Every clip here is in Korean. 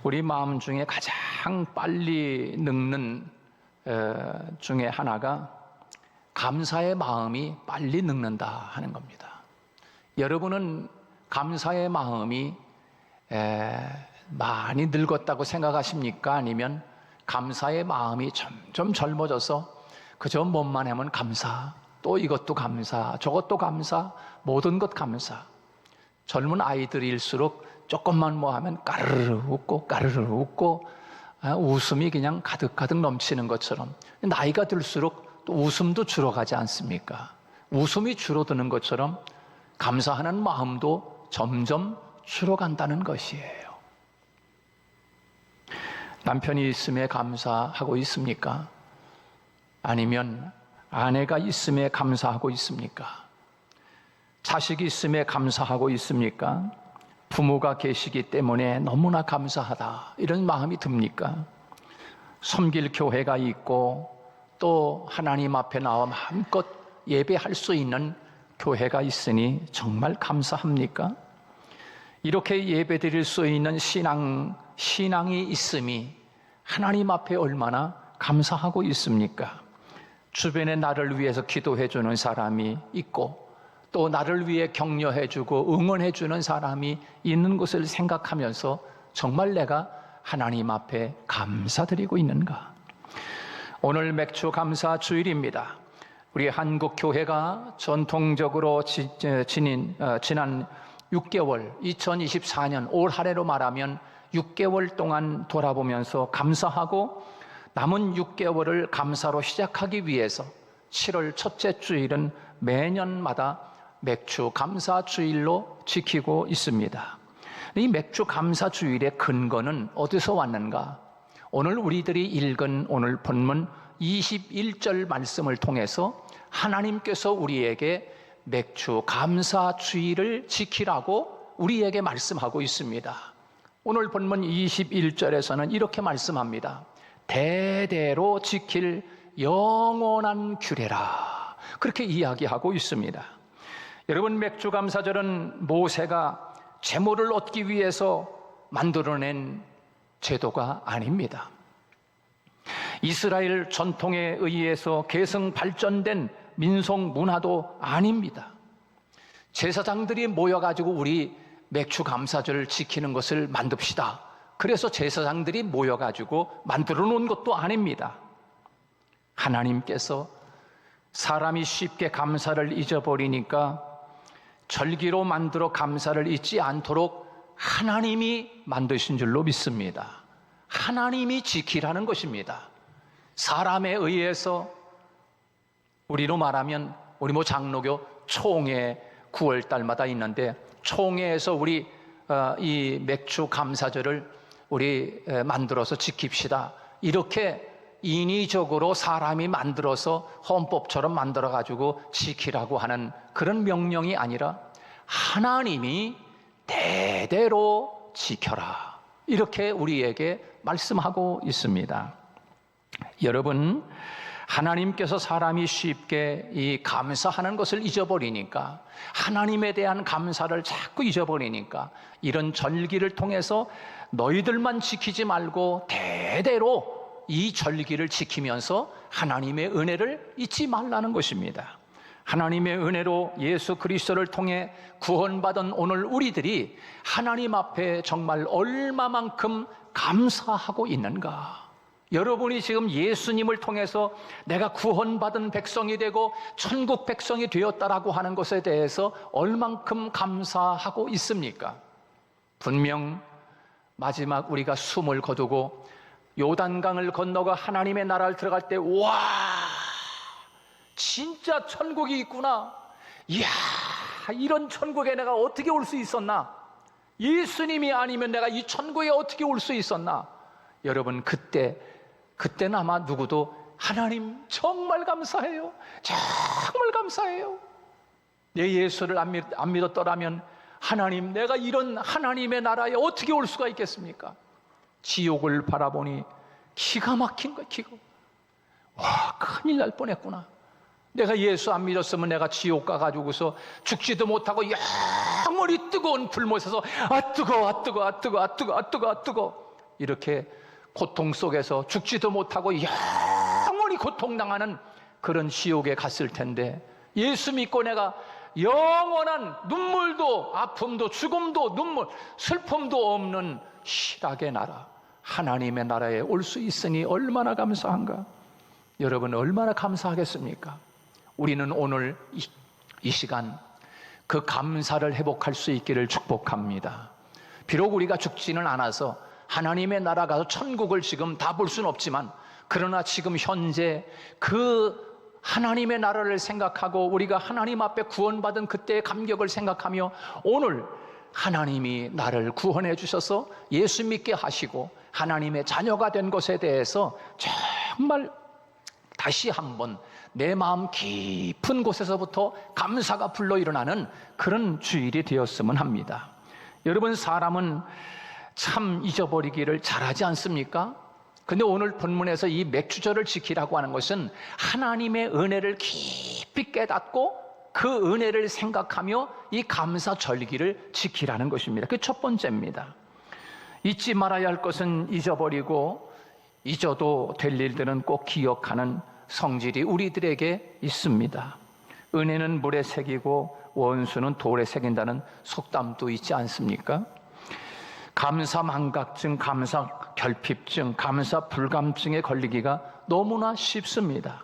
우리 마음 중에 가장 빨리 늙는 중에 하나가 감사의 마음이 빨리 늙는다 하는 겁니다. 여러분은 감사의 마음이 많이 늙었다고 생각하십니까? 아니면 감사의 마음이 점점 젊어져서 그저 뭐만 하면 감사, 또 이것도 감사, 저것도 감사, 모든 것 감사. 젊은 아이들일수록 조금만 뭐 하면 까르르 웃고 웃음이 그냥 가득가득 넘치는 것처럼 나이가 들수록 또 웃음도 줄어가지 않습니까? 웃음이 줄어드는 것처럼 감사하는 마음도 점점 줄어간다는 것이에요. 남편이 있음에 감사하고 있습니까? 아니면 아내가 있음에 감사하고 있습니까? 자식이 있음에 감사하고 있습니까? 부모가 계시기 때문에 너무나 감사하다 이런 마음이 듭니까? 섬길 교회가 있고 또 하나님 앞에 나와 마음껏 예배할 수 있는 교회가 있으니 정말 감사합니까? 이렇게 예배드릴 수 있는 신앙이 있음이 하나님 앞에 얼마나 감사하고 있습니까? 주변에 나를 위해서 기도해 주는 사람이 있고 또 나를 위해 격려해 주고 응원해 주는 사람이 있는 것을 생각하면서 정말 내가 하나님 앞에 감사드리고 있는가? 오늘 맥주 감사 주일입니다. 우리 한국 교회가 전통적으로 지난 6개월 2024년 올 한 해로 말하면 6개월 동안 돌아보면서 감사하고 남은 6개월을 감사로 시작하기 위해서 7월 첫째 주일은 매년마다 맥주 감사 주일로 지키고 있습니다. 이 맥주 감사 주일의 근거는 어디서 왔는가? 오늘 우리들이 읽은 오늘 본문 21절 말씀을 통해서 하나님께서 우리에게 맥주 감사 주일을 지키라고 우리에게 말씀하고 있습니다. 오늘 본문 21절에서는 이렇게 말씀합니다. 대대로 지킬 영원한 규례라. 그렇게 이야기하고 있습니다. 여러분, 맥주 감사절은 모세가 제물을 얻기 위해서 만들어낸 제도가 아닙니다. 이스라엘 전통에 의해서 계승 발전된 민속 문화도 아닙니다. 제사장들이 모여가지고 우리 맥주 감사절을 지키는 것을 만듭시다. 그래서 제사장들이 모여가지고 만들어 놓은 것도 아닙니다. 하나님께서 사람이 쉽게 감사를 잊어버리니까 절기로 만들어 감사를 잊지 않도록 하나님이 만드신 줄로 믿습니다. 하나님이 지키라는 것입니다. 사람에 의해서 우리로 말하면 우리 장로교 총회 9월 달마다 있는데 총회에서 우리 이 맥주 감사절을 우리 만들어서 지킵시다. 이렇게 인위적으로 사람이 만들어서 헌법처럼 만들어 가지고 지키라고 하는 그런 명령이 아니라 하나님이 대대로 지켜라. 이렇게 우리에게 말씀하고 있습니다. 여러분, 하나님께서 사람이 쉽게 이 감사하는 것을 잊어버리니까, 하나님에 대한 감사를 자꾸 잊어버리니까 이런 절기를 통해서 너희들만 지키지 말고 대대로 이 절기를 지키면서 하나님의 은혜를 잊지 말라는 것입니다. 하나님의 은혜로 예수 그리스도를 통해 구원받은 오늘 우리들이 하나님 앞에 정말 얼마만큼 감사하고 있는가? 여러분이 지금 예수님을 통해서 내가 구원받은 백성이 되고 천국 백성이 되었다라고 하는 것에 대해서 얼만큼 감사하고 있습니까? 분명 마지막 우리가 숨을 거두고 요단강을 건너가 하나님의 나라를 들어갈 때, 와, 진짜 천국이 있구나. 이야, 이런 천국에 내가 어떻게 올 수 있었나? 예수님이 아니면 내가 이 천국에 어떻게 올 수 있었나? 여러분, 그때는 아마 누구도 하나님 정말 감사해요. 정말 감사해요. 내 예수를 안 믿었더라면 하나님, 내가 이런 하나님의 나라에 어떻게 올 수가 있겠습니까? 지옥을 바라보니 기가 막힌 거야, 와, 큰일 날 뻔했구나. 내가 예수 안 믿었으면 내가 지옥 가가지고서 죽지도 못하고 영원히 뜨거운 불못에서 뜨거워. 이렇게 고통 속에서 죽지도 못하고 영원히 고통당하는 그런 지옥에 갔을 텐데, 예수 믿고 내가 영원한 눈물도 아픔도 죽음도 눈물 슬픔도 없는 실학의 나라, 하나님의 나라에 올 수 있으니 얼마나 감사한가. 여러분 얼마나 감사하겠습니까? 우리는 오늘 이 시간 그 감사를 회복할 수 있기를 축복합니다. 비록 우리가 죽지는 않아서 하나님의 나라 가서 천국을 지금 다 볼 수는 없지만, 그러나 지금 현재 그 하나님의 나라를 생각하고 우리가 하나님 앞에 구원받은 그때의 감격을 생각하며, 오늘 하나님이 나를 구원해 주셔서 예수 믿게 하시고 하나님의 자녀가 된 것에 대해서 정말 다시 한번 내 마음 깊은 곳에서부터 감사가 불러 일어나는 그런 주일이 되었으면 합니다. 여러분, 사람은 참 잊어버리기를 잘하지 않습니까? 근데 오늘 본문에서 이 맥주절을 지키라고 하는 것은 하나님의 은혜를 깊이 깨닫고 그 은혜를 생각하며 이 감사절기를 지키라는 것입니다. 그게 첫 번째입니다. 잊지 말아야 할 것은 잊어버리고 잊어도 될 일들은 꼭 기억하는 성질이 우리들에게 있습니다. 은혜는 물에 새기고 원수는 돌에 새긴다는 속담도 있지 않습니까? 감사 망각증, 감사 결핍증, 감사 불감증에 걸리기가 너무나 쉽습니다.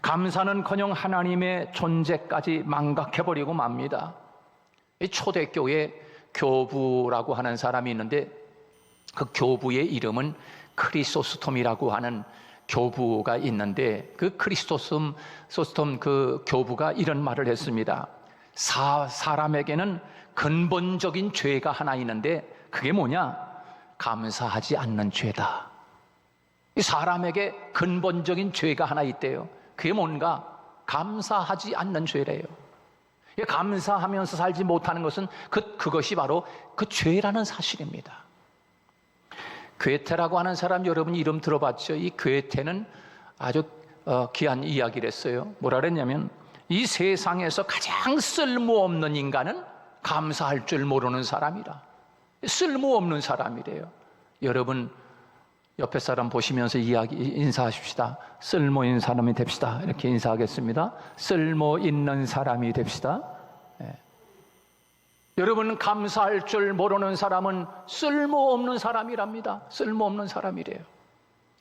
감사는커녕 하나님의 존재까지 망각해버리고 맙니다. 이 초대교회 교부라고 하는 사람이 있는데, 그 교부의 이름은 크리소스톰이라고 하는 교부가 있는데, 그 크리소스톰 그 교부가 이런 말을 했습니다. 사람에게는 근본적인 죄가 하나 있는데 그게 뭐냐? 감사하지 않는 죄다. 이 사람에게 근본적인 죄가 하나 있대요. 그게 뭔가? 감사하지 않는 죄래요. 감사하면서 살지 못하는 것은 그것이 바로 그 죄라는 사실입니다. 괴테라고 하는 사람, 여러분 이름 들어봤죠? 이 괴테는 아주 귀한 이야기를 했어요. 뭐라 그랬냐면, 이 세상에서 가장 쓸모없는 인간은 감사할 줄 모르는 사람이라. 쓸모없는 사람이래요. 여러분 옆에 사람 보시면서 인사하십시다. 쓸모 있는 사람이 됩시다. 이렇게 인사하겠습니다. 쓸모 있는 사람이 됩시다. 네. 여러분, 감사할 줄 모르는 사람은 쓸모없는 사람이랍니다. 쓸모없는 사람이래요.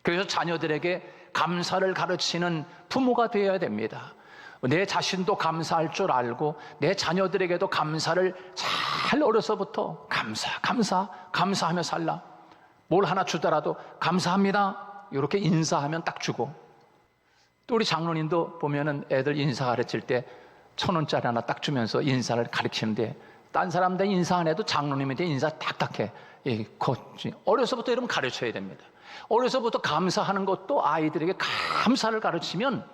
그래서 자녀들에게 감사를 가르치는 부모가 되어야 됩니다. 내 자신도 감사할 줄 알고 내 자녀들에게도 감사를 잘 어려서부터 감사하며 살라. 뭘 하나 주더라도 감사합니다 이렇게 인사하면 딱 주고, 또 우리 장로님도 보면은 애들 인사 가르칠 때 1,000원짜리 하나 딱 주면서 인사를 가르치는데, 딴 사람들 인사 안 해도 장로님한테 인사 딱딱해. 어려서부터 여러분 가르쳐야 됩니다. 어려서부터 감사하는 것도 아이들에게 감사를 가르치면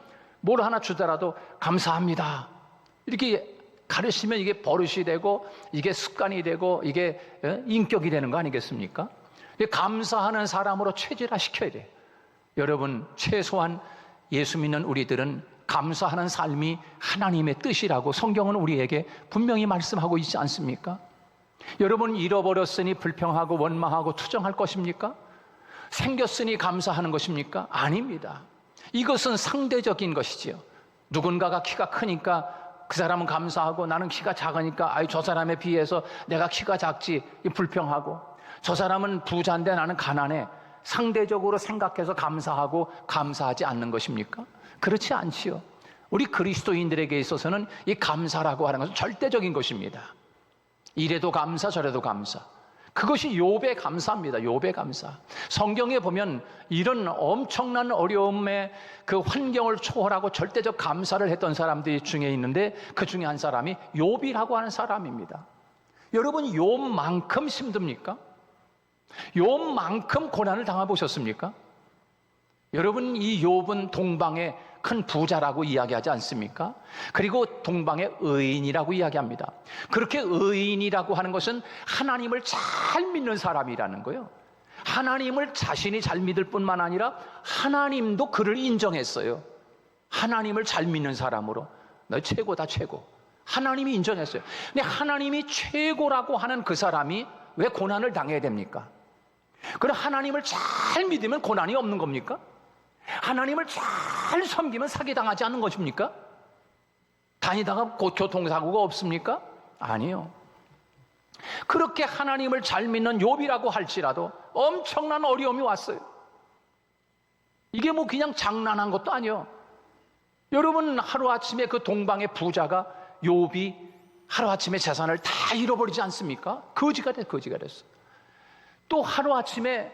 뭘 하나 주더라도 감사합니다 이렇게 가르치면 이게 버릇이 되고 이게 습관이 되고 이게 인격이 되는 거 아니겠습니까? 감사하는 사람으로 체질화시켜야 돼요. 여러분, 최소한 예수 믿는 우리들은 감사하는 삶이 하나님의 뜻이라고 성경은 우리에게 분명히 말씀하고 있지 않습니까? 여러분, 잃어버렸으니 불평하고 원망하고 투정할 것입니까? 생겼으니 감사하는 것입니까? 아닙니다. 이것은 상대적인 것이지요. 누군가가 키가 크니까 그 사람은 감사하고, 나는 키가 작으니까 저 사람에 비해서 내가 키가 작지 불평하고, 저 사람은 부자인데 나는 가난해, 상대적으로 생각해서 감사하고 감사하지 않는 것입니까? 그렇지 않지요. 우리 그리스도인들에게 있어서는 이 감사라고 하는 것은 절대적인 것입니다. 이래도 감사 저래도 감사, 그것이 욥의 감사입니다. 욥의 감사. 성경에 보면 이런 엄청난 어려움의 그 환경을 초월하고 절대적 감사를 했던 사람들이 중에 있는데, 그 중에 한 사람이 욥이라고 하는 사람입니다. 여러분, 욥만큼 힘듭니까? 욥만큼 고난을 당해보셨습니까? 여러분, 이 욥은 동방의 큰 부자라고 이야기하지 않습니까? 그리고 동방의 의인이라고 이야기합니다. 그렇게 의인이라고 하는 것은 하나님을 잘 믿는 사람이라는 거예요. 하나님을 자신이 잘 믿을 뿐만 아니라 하나님도 그를 인정했어요. 하나님을 잘 믿는 사람으로 너 최고다, 최고. 하나님이 인정했어요. 근데 하나님이 최고라고 하는 그 사람이 왜 고난을 당해야 됩니까? 그럼 하나님을 잘 믿으면 고난이 없는 겁니까? 하나님을 잘 섬기면 사기당하지 않는 것입니까? 다니다가 교통사고가 없습니까? 아니요. 그렇게 하나님을 잘 믿는 욥이라고 할지라도 엄청난 어려움이 왔어요. 이게 뭐 그냥 장난한 것도 아니에요. 여러분, 하루아침에 그 동방의 부자가 욥이 하루아침에 재산을 다 잃어버리지 않습니까? 거지가 됐어. 또 하루아침에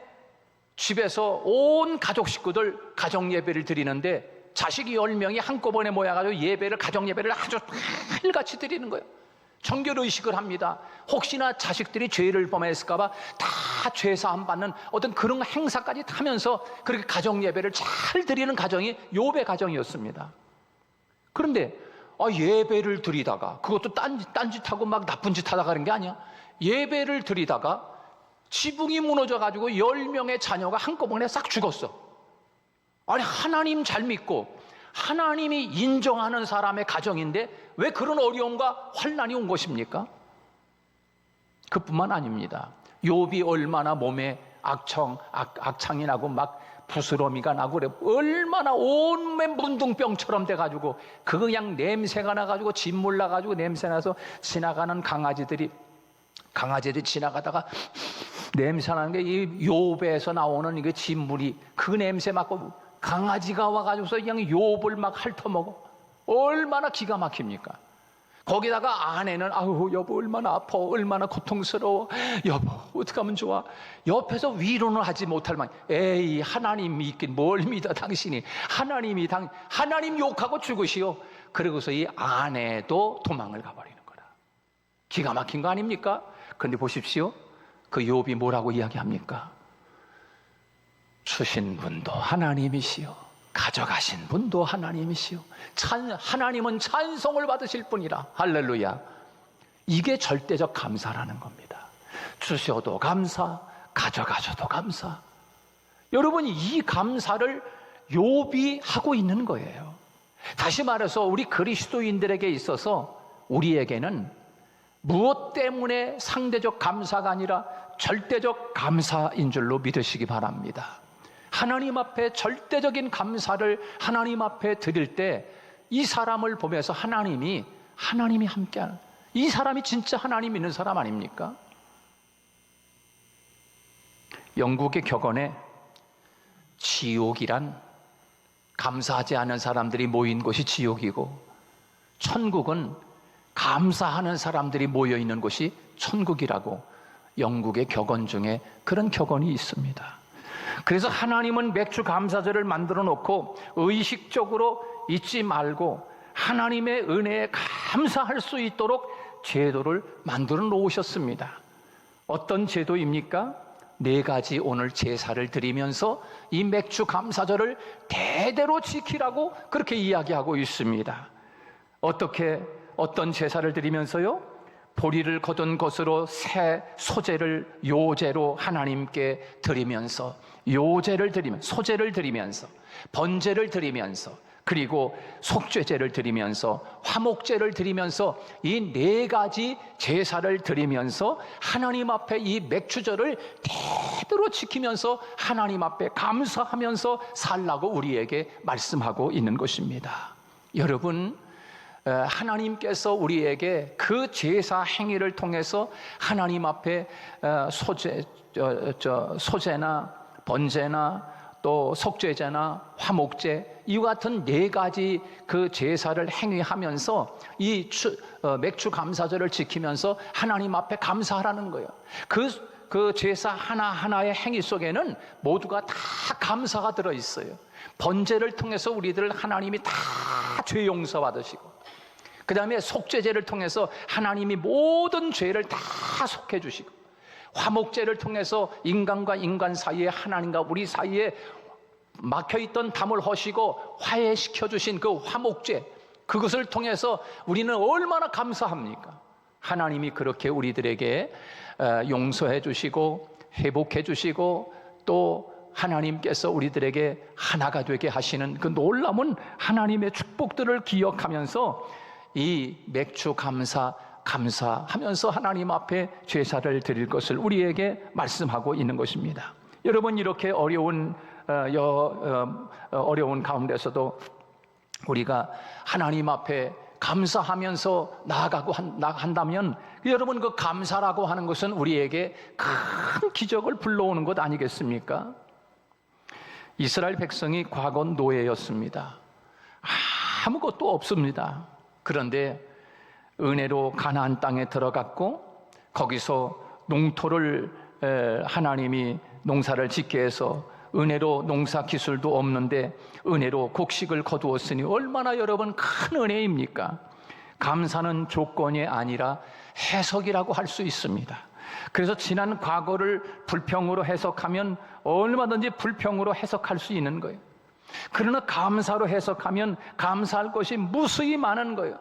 집에서 온 가족 식구들 가정 예배를 드리는데 자식이 10명이 한꺼번에 모여가지고 가정 예배를 아주 칼같이 드리는 거예요. 정결의식을 합니다. 혹시나 자식들이 죄를 범했을까봐 다 죄사함 받는 어떤 그런 행사까지 하면서 그렇게 가정 예배를 잘 드리는 가정이 욥의 가정이었습니다. 그런데 예배를 드리다가, 그것도 딴짓하고 막 나쁜 짓 하다가 그런 게 아니야. 예배를 드리다가 지붕이 무너져가지고 10명의 자녀가 한꺼번에 싹 죽었어. 아니, 하나님 잘 믿고 하나님이 인정하는 사람의 가정인데 왜 그런 어려움과 환난이 온 것입니까? 그뿐만 아닙니다. 욥이 얼마나 몸에 악창이 나고 막 부스러미가 나고 그래. 얼마나 온몸 문둥병처럼 돼가지고 그냥 냄새가 나가지고 진물 나가지고 냄새 나서 지나가는 강아지들이 지나가다가 냄새 나는 게 이 욥에서 나오는 이게 진물이 그 냄새 맡고 강아지가 와가지고서 그냥 욥을 막 핥아먹어. 얼마나 기가 막힙니까? 거기다가 아내는 아우 여보 얼마나 아파, 얼마나 고통스러워, 여보 어떻게 하면 좋아. 옆에서 위로는 하지 못할 만, 에이 하나님이 있긴 뭘 믿어 당신이. 하나님 욕하고 죽으시오. 그러고서 이 아내도 도망을 가버리는 거라. 기가 막힌 거 아닙니까? 그런데 보십시오, 그 욥이 뭐라고 이야기합니까? 주신 분도 하나님이시오, 가져가신 분도 하나님이시오. 하나님은 찬송을 받으실 분이라. 할렐루야. 이게 절대적 감사라는 겁니다. 주셔도 감사, 가져가셔도 감사. 여러분, 이 감사를 욥이 하고 있는 거예요. 다시 말해서 우리 그리스도인들에게 있어서 우리에게는 무엇 때문에 상대적 감사가 아니라 절대적 감사인 줄로 믿으시기 바랍니다. 하나님 앞에 절대적인 감사를 하나님 앞에 드릴 때 이 사람을 보면서 하나님이 함께하는, 이 사람이 진짜 하나님 있는 사람 아닙니까? 영국의 격언에 지옥이란 감사하지 않은 사람들이 모인 곳이 지옥이고, 천국은 감사하는 사람들이 모여 있는 곳이 천국이라고 영국의 격언 중에 그런 격언이 있습니다. 그래서 하나님은 맥주 감사절을 만들어 놓고 의식적으로 잊지 말고 하나님의 은혜에 감사할 수 있도록 제도를 만들어 놓으셨습니다. 어떤 제도입니까? 4가지 오늘 제사를 드리면서 이 맥주 감사절을 대대로 지키라고 그렇게 이야기하고 있습니다. 어떤 제사를 드리면서요? 보리를 거둔 것으로 새 소제를 요제로 하나님께 드리면서, 소제를 드리면서, 번제를 드리면서, 그리고 속죄제를 드리면서, 화목제를 드리면서 이 4가지 제사를 드리면서 하나님 앞에 이 맥주절을 대대로 지키면서 하나님 앞에 감사하면서 살라고 우리에게 말씀하고 있는 것입니다. 여러분, 하나님께서 우리에게 그 제사 행위를 통해서 하나님 앞에 소제나 번제나 또 속죄제나 화목제, 이와 같은 4가지 그 제사를 행위하면서 이 맥주 감사절을 지키면서 하나님 앞에 감사하라는 거예요. 그 제사 하나하나의 행위 속에는 모두가 다 감사가 들어있어요. 번제를 통해서 우리들 하나님이 다 죄 용서 받으시고, 그 다음에 속죄제를 통해서 하나님이 모든 죄를 다 속해 주시고, 화목제를 통해서 인간과 인간 사이에, 하나님과 우리 사이에 막혀있던 담을 허시고 화해시켜 주신 그 화목제, 그것을 통해서 우리는 얼마나 감사합니까? 하나님이 그렇게 우리들에게 용서해 주시고 회복해 주시고, 또 하나님께서 우리들에게 하나가 되게 하시는 그 놀라운 하나님의 축복들을 기억하면서 이 맥주 감사하면서 하나님 앞에 제사를 드릴 것을 우리에게 말씀하고 있는 것입니다. 여러분, 이렇게 어려운 가운데서도 우리가 하나님 앞에 감사하면서 나아가고 한다면, 여러분, 그 감사라고 하는 것은 우리에게 큰 기적을 불러오는 것 아니겠습니까? 이스라엘 백성이 과거 노예였습니다. 아무것도 없습니다. 그런데 은혜로 가나안 땅에 들어갔고, 거기서 농토를 하나님이 농사를 짓게 해서 은혜로 농사 기술도 없는데 은혜로 곡식을 거두었으니 얼마나 여러분 큰 은혜입니까? 감사는 조건이 아니라 해석이라고 할 수 있습니다. 그래서 지난 과거를 불평으로 해석하면 얼마든지 불평으로 해석할 수 있는 거예요. 그러나 감사로 해석하면 감사할 것이 무수히 많은 거예요.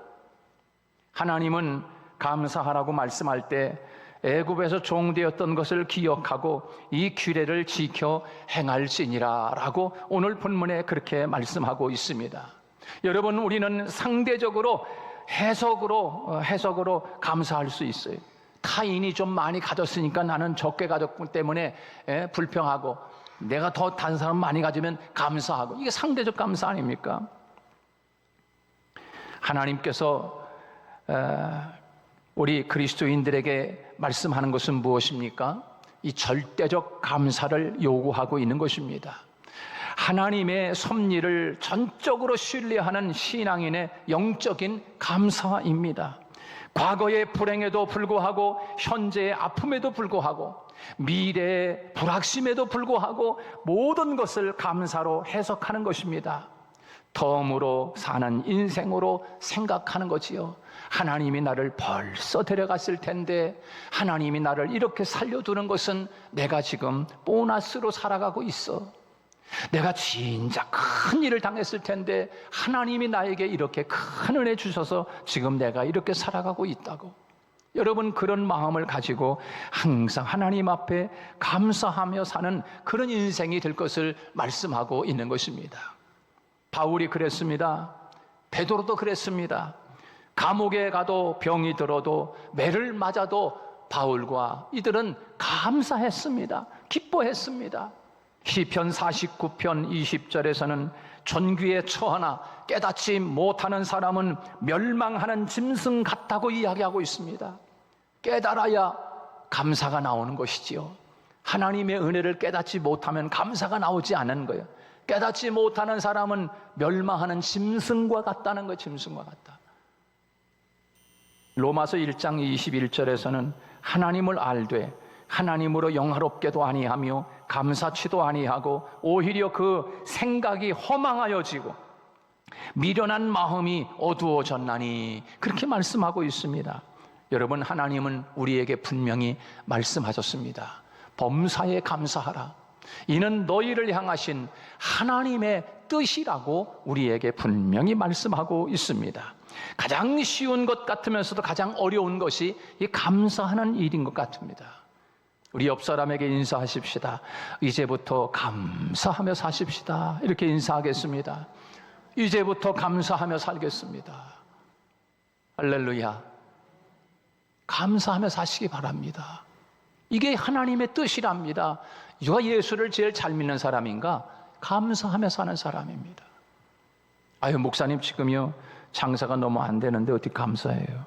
하나님은 감사하라고 말씀할 때 애굽에서 종되었던 것을 기억하고 이 규례를 지켜 행할지니라 라고 오늘 본문에 그렇게 말씀하고 있습니다. 여러분, 우리는 상대적으로 해석으로 감사할 수 있어요. 타인이 좀 많이 가졌으니까 나는 적게 가졌기 때문에 불평하고, 내가 더 다른 사람 많이 가지면 감사하고, 이게 상대적 감사 아닙니까? 하나님께서 우리 그리스도인들에게 말씀하는 것은 무엇입니까? 이 절대적 감사를 요구하고 있는 것입니다. 하나님의 섭리를 전적으로 신뢰하는 신앙인의 영적인 감사입니다. 과거의 불행에도 불구하고, 현재의 아픔에도 불구하고, 미래의 불확심에도 불구하고 모든 것을 감사로 해석하는 것입니다. 덤으로 사는 인생으로 생각하는 거지요. 하나님이 나를 벌써 데려갔을 텐데, 하나님이 나를 이렇게 살려두는 것은 내가 지금 보너스로 살아가고 있어. 내가 진짜 큰 일을 당했을 텐데 하나님이 나에게 이렇게 큰 은혜 주셔서 지금 내가 이렇게 살아가고 있다고. 여러분, 그런 마음을 가지고 항상 하나님 앞에 감사하며 사는 그런 인생이 될 것을 말씀하고 있는 것입니다. 바울이 그랬습니다. 베드로도 그랬습니다. 감옥에 가도 병이 들어도 매를 맞아도 바울과 이들은 감사했습니다. 기뻐했습니다. 시편 49편 20절에서는 존귀에 처하나 깨닫지 못하는 사람은 멸망하는 짐승 같다고 이야기하고 있습니다. 깨달아야 감사가 나오는 것이지요. 하나님의 은혜를 깨닫지 못하면 감사가 나오지 않는 거예요. 깨닫지 못하는 사람은 멸망하는 짐승과 같다는 거예요. 짐승과 같다. 로마서 1장 21절에서는 하나님을 알되 하나님으로 영화롭게도 아니하며 감사치도 아니하고 오히려 그 생각이 허망하여지고 미련한 마음이 어두워졌나니, 그렇게 말씀하고 있습니다. 여러분, 하나님은 우리에게 분명히 말씀하셨습니다. 범사에 감사하라. 이는 너희를 향하신 하나님의 뜻이라고 우리에게 분명히 말씀하고 있습니다. 가장 쉬운 것 같으면서도 가장 어려운 것이 이 감사하는 일인 것 같습니다. 우리 옆 사람에게 인사하십시다. 이제부터 감사하며 사십시다. 이렇게 인사하겠습니다. 이제부터 감사하며 살겠습니다. 할렐루야. 감사하며 사시기 바랍니다. 이게 하나님의 뜻이랍니다. 누가 예수를 제일 잘 믿는 사람인가? 감사하며 사는 사람입니다. 아유, 목사님 지금요 장사가 너무 안 되는데 어떻게 감사해요?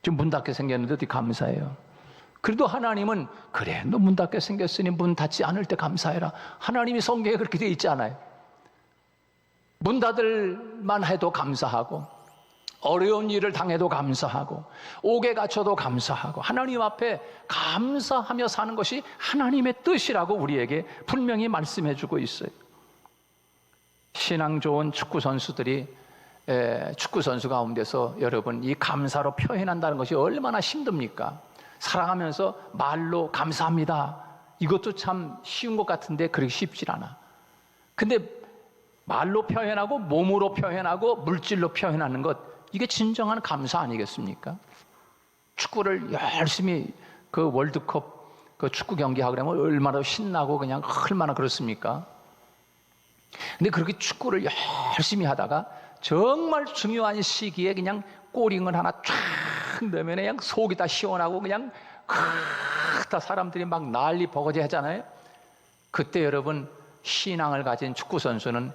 지금 문 닫게 생겼는데 어떻게 감사해요? 그래도 하나님은 그래, 너 문 닫게 생겼으니 문 닫지 않을 때 감사해라. 하나님이 성경에 그렇게 되어 있지 않아요? 문 닫을만 해도 감사하고, 어려운 일을 당해도 감사하고, 옥에 갇혀도 감사하고, 하나님 앞에 감사하며 사는 것이 하나님의 뜻이라고 우리에게 분명히 말씀해 주고 있어요. 신앙 좋은 축구 선수들이 축구 선수 가운데서 여러분 이 감사로 표현한다는 것이 얼마나 힘듭니까? 사랑하면서 말로 감사합니다. 이것도 참 쉬운 것 같은데 그렇게 쉽질 않아. 근데 말로 표현하고 몸으로 표현하고 물질로 표현하는 것, 이게 진정한 감사 아니겠습니까? 축구를 열심히 그 월드컵 그 축구 경기하고 그러면 얼마나 신나고 그냥 얼마나 그렇습니까? 근데 그렇게 축구를 열심히 하다가 정말 중요한 시기에 그냥 골링을 하나 쫙 넣으면 그냥 속이 다 시원하고 그냥 다 사람들이 막 난리 버거지 하잖아요. 그때 여러분 신앙을 가진 축구 선수는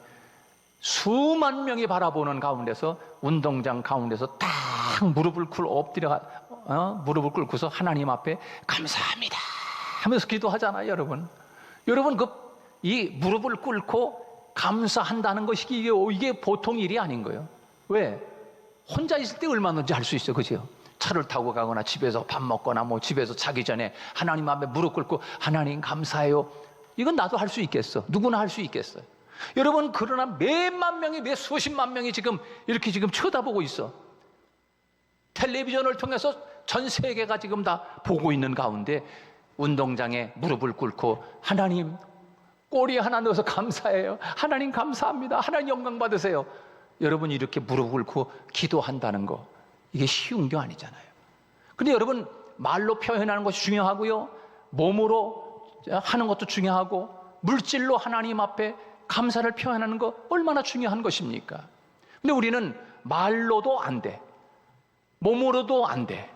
수만 명이 바라보는 가운데서 운동장 가운데서 딱 무릎을 무릎을 꿇고서 하나님 앞에 감사합니다 하면서 기도하잖아요, 여러분. 여러분 이 무릎을 꿇고 감사한다는 것이 이게 보통 일이 아닌 거예요. 왜? 혼자 있을 때 얼마든지 할 수 있어요, 그죠? 차를 타고 가거나 집에서 밥 먹거나 뭐 집에서 자기 전에 하나님 앞에 무릎 꿇고 하나님 감사해요. 이건 나도 할 수 있겠어. 누구나 할 수 있겠어요. 여러분, 그러나 몇만 명이, 몇 수십만 명이 이렇게 쳐다보고 있어. 텔레비전을 통해서 전 세계가 지금 다 보고 있는 가운데 운동장에 무릎을 꿇고 하나님 꼬리 하나 넣어서 감사해요. 하나님 감사합니다. 하나님 영광 받으세요. 여러분, 이렇게 무릎 꿇고 기도한다는 거, 이게 쉬운 게 아니잖아요. 근데 여러분, 말로 표현하는 것이 중요하고요, 몸으로 하는 것도 중요하고, 물질로 하나님 앞에 감사를 표현하는 거 얼마나 중요한 것입니까? 근데 우리는 말로도 안 돼, 몸으로도 안 돼,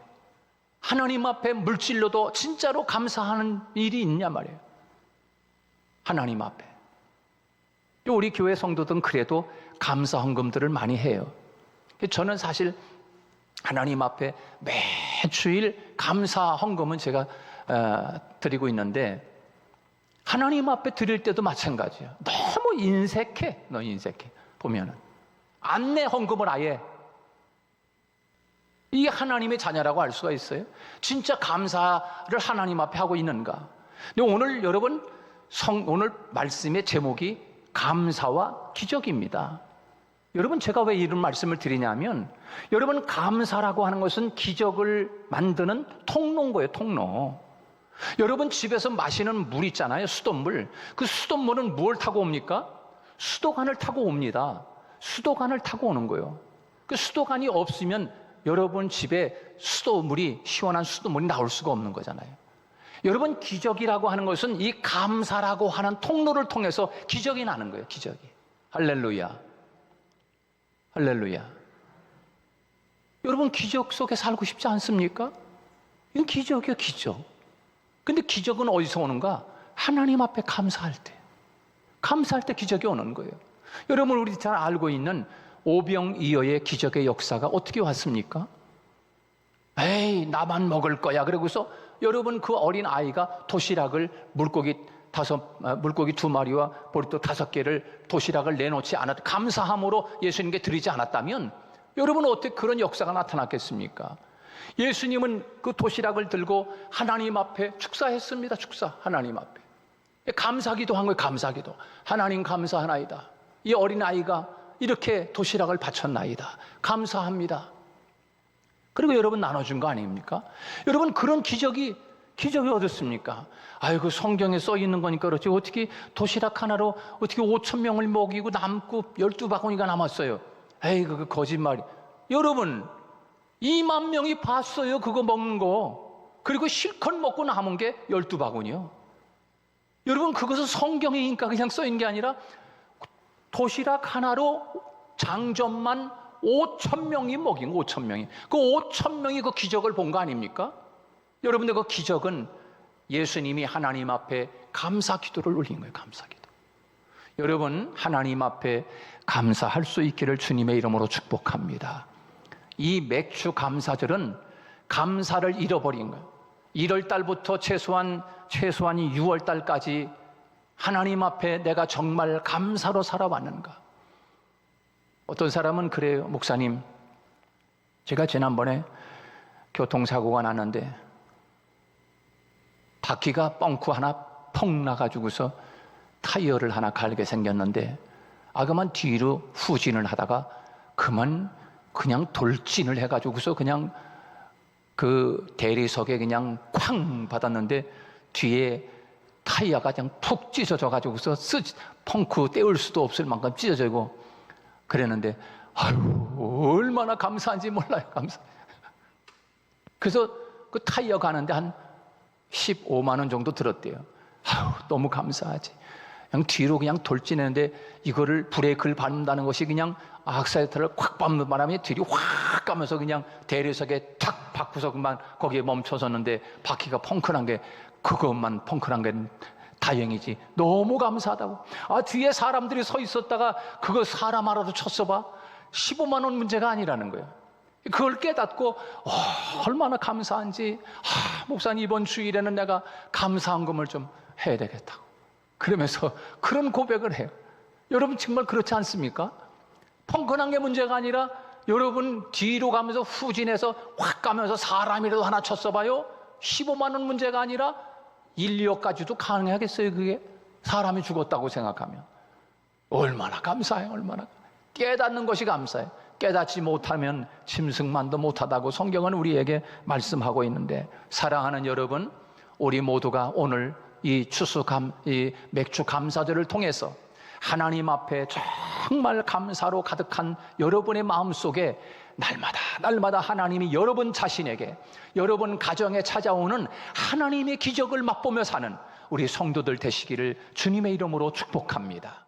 하나님 앞에 물질로도 진짜로 감사하는 일이 있냐 말이에요. 하나님 앞에. 우리 교회 성도들은 그래도 감사 헌금들을 많이 해요. 저는 사실 하나님 앞에 매주일 감사 헌금은 제가 드리고 있는데, 하나님 앞에 드릴 때도 마찬가지예요. 너무 인색해. 보면은 안 내 헌금을 아예. 이 하나님의 자녀라고 알 수가 있어요? 진짜 감사를 하나님 앞에 하고 있는가? 근데 오늘 여러분, 오늘 말씀의 제목이 감사와 기적입니다. 여러분, 제가 왜 이런 말씀을 드리냐면, 여러분, 감사라고 하는 것은 기적을 만드는 통로인 거예요, 통로. 여러분, 집에서 마시는 물 있잖아요, 수돗물. 그 수돗물은 무엇을 타고 옵니까? 수도관을 타고 옵니다. 수도관을 타고 오는 거예요. 그 수도관이 없으면 여러분 집에 시원한 수돗물이 나올 수가 없는 거잖아요. 여러분, 기적이라고 하는 것은 이 감사라고 하는 통로를 통해서 기적이 나는 거예요, 기적이. 할렐루야. 할렐루야. 여러분, 기적 속에 살고 싶지 않습니까? 이건 기적이에요, 기적. 근데 기적은 어디서 오는가? 하나님 앞에 감사할 때. 감사할 때 기적이 오는 거예요. 여러분, 우리 잘 알고 있는 오병이어의 기적의 역사가 어떻게 왔습니까? 에이, 나만 먹을 거야. 그러고서 여러분, 그 어린 아이가 도시락을 물고기 2마리와 보리떡 5개를 도시락을 내놓지 않았, 감사함으로 예수님께 드리지 않았다면 여러분, 어떻게 그런 역사가 나타났겠습니까? 예수님은 그 도시락을 들고 하나님 앞에 축사했습니다. 축사. 하나님 앞에 감사기도 한 거예요. 감사기도. 하나님 감사하나이다. 이 어린아이가 이렇게 도시락을 바쳤나이다. 감사합니다. 그리고 여러분, 나눠준 거 아닙니까? 여러분, 그런 기적이 어딨습니까? 아이고, 성경에 써 있는 거니까 그렇지, 어떻게 도시락 하나로 어떻게 5,000명을 먹이고 남고 12바구니가 남았어요. 에이, 그거 거짓말이. 여러분, 2만 명이 봤어요, 그거 먹는 거. 그리고 실컷 먹고 남은 게 12바구니요. 여러분, 그것은 성경이니까 그냥 써 있는 게 아니라 도시락 하나로 장점만 5,000명이 먹인 거, 5,000명이. 그 5,000명이 그 기적을 본 거 아닙니까? 여러분들, 그 기적은 예수님이 하나님 앞에 감사 기도를 올린 거예요, 감사 기도. 여러분, 하나님 앞에 감사할 수 있기를 주님의 이름으로 축복합니다. 이 맥주 감사절은 감사를 잃어버린 거예요. 1월 달부터 최소한이 6월 달까지 하나님 앞에 내가 정말 감사로 살아왔는가? 어떤 사람은 그래요. 목사님, 제가 지난번에 교통사고가 났는데 바퀴가 뻥크 하나 펑 나가지고서 타이어를 하나 갈게 생겼는데, 그만 뒤로 후진을 하다가 그냥 돌진을 해가지고서 그냥 그 대리석에 그냥 쾅 받았는데 뒤에 타이어가 그냥 푹 찢어져가지고서 펑크 떼울 수도 없을 만큼 찢어지고 그랬는데, 얼마나 감사한지 몰라요, 감사. 그래서 그 타이어 가는데 한 15만 원 정도 들었대요. 너무 감사하지. 그냥 뒤로 그냥 돌진했는데 이거를 브레이크를 밟는다는 것이 그냥 악셀레터를 콱 밟는 바람에 뒤로 확 가면서 그냥 대리석에 탁 박고서 그만 거기에 멈춰섰는데 바퀴가 펑크난 게, 그것만 펑크난 게 다행이지. 너무 감사하다고. 뒤에 사람들이 서 있었다가 그거 사람 하나도 쳤어봐. 15만 원 문제가 아니라는 거예요. 그걸 깨닫고 얼마나 감사한지, 목사님 이번 주일에는 내가 감사한금을 좀 해야 되겠다고 그러면서 그런 고백을 해요. 여러분 정말 그렇지 않습니까? 펑크난 게 문제가 아니라 여러분 뒤로 가면서 후진해서 확 가면서 사람이라도 하나 쳤어봐요. 15만 원 문제가 아니라 1, 2억까지도 가능하겠어요. 그게 사람이 죽었다고 생각하면 얼마나 감사해요. 얼마나 깨닫는 것이 감사해요. 깨닫지 못하면 짐승만도 못하다고 성경은 우리에게 말씀하고 있는데, 사랑하는 여러분, 우리 모두가 오늘 이 이 맥주 감사절을 통해서 하나님 앞에 정말 감사로 가득한 여러분의 마음속에 날마다 하나님이 여러분 자신에게, 여러분 가정에 찾아오는 하나님의 기적을 맛보며 사는 우리 성도들 되시기를 주님의 이름으로 축복합니다.